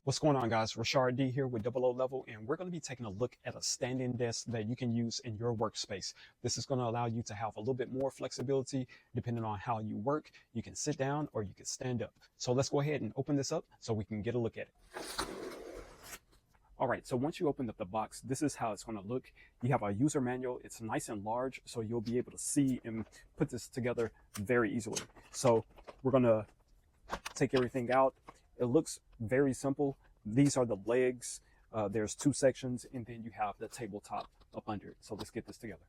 What's going on, guys? Rashard D here with Double O Level, and we're going to be taking a look at a standing desk that you can use in your workspace. This is going to allow you to have a little bit more flexibility depending on how you work. You can sit down or you can stand up. So let's go ahead and open this up so we can get a look at it. All right, so once you open up the box, this is how it's going to look. You have a user manual. It's nice and large, so you'll be able to see and put this together very easily. So we're going to take everything out. It looks very simple. These are the legs. There's two sections, and then you have the tabletop up under it. So let's get this together.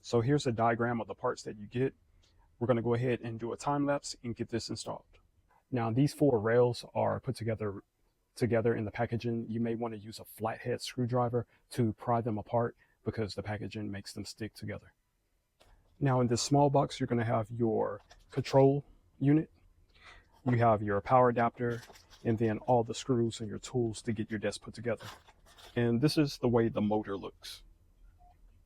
So here's a diagram of the parts that you get. We're going to go ahead and do a time lapse and get this installed. Now these four rails are put together in the packaging. You may want to use a flathead screwdriver to pry them apart because the packaging makes them stick together. Now in this small box, you're going to have your control unit. You have your power adapter, and then all the screws and your tools to get your desk put together. And this is the way the motor looks.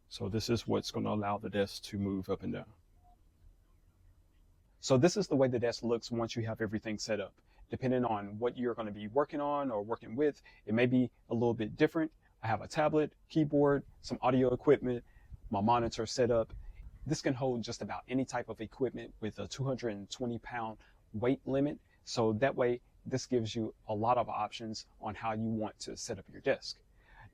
So this is what's going to allow the desk to move up and down. So this is the way the desk looks once you have everything set up. Depending on what you're going to be working on or working with, it may be a little bit different. I have a tablet, keyboard, some audio equipment, my monitor set up. This can hold just about any type of equipment with a 220-pound weight limit. So that way, this gives you a lot of options on how you want to set up your desk.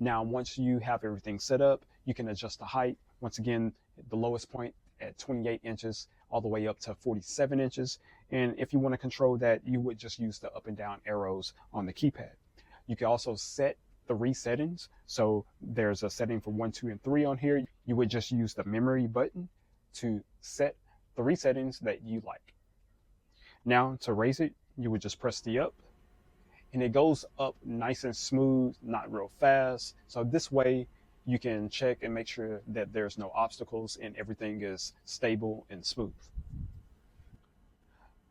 Now, once you have everything set up, you can adjust the height. Once again, the lowest point at 28 inches all the way up to 47 inches. And if you want to control that, you would just use the up and down arrows on the keypad. You can also set the resettings. So there's a setting for 1, 2, and 3 on here. You would just use the memory button to set the resettings that you like. Now to raise it, you would just press the up, and it goes up nice and smooth, not real fast. So this way you can check and make sure that there's no obstacles and everything is stable and smooth.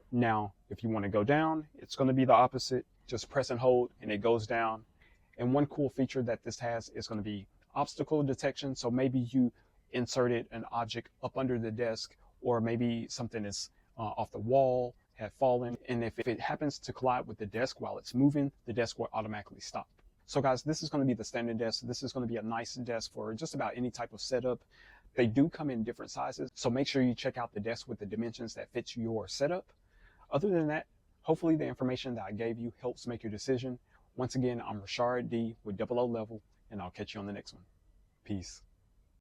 Now, if you want to go down, it's going to be the opposite. Just press and hold and it goes down. And one cool feature that this has is going to be obstacle detection. So maybe you inserted an object up under the desk, or maybe something is off the wall, have fallen, and if it happens to collide with the desk while it's moving, the desk will automatically stop. So guys, this is going to be the standing desk. This is going to be a nice desk for just about any type of setup. They do come in different sizes, so make sure you check out the desk with the dimensions that fits your setup. Other than that, hopefully the information that I gave you helps make your decision. Once again, I'm Rashard D with Double O Level, and I'll catch you on the next one. Peace.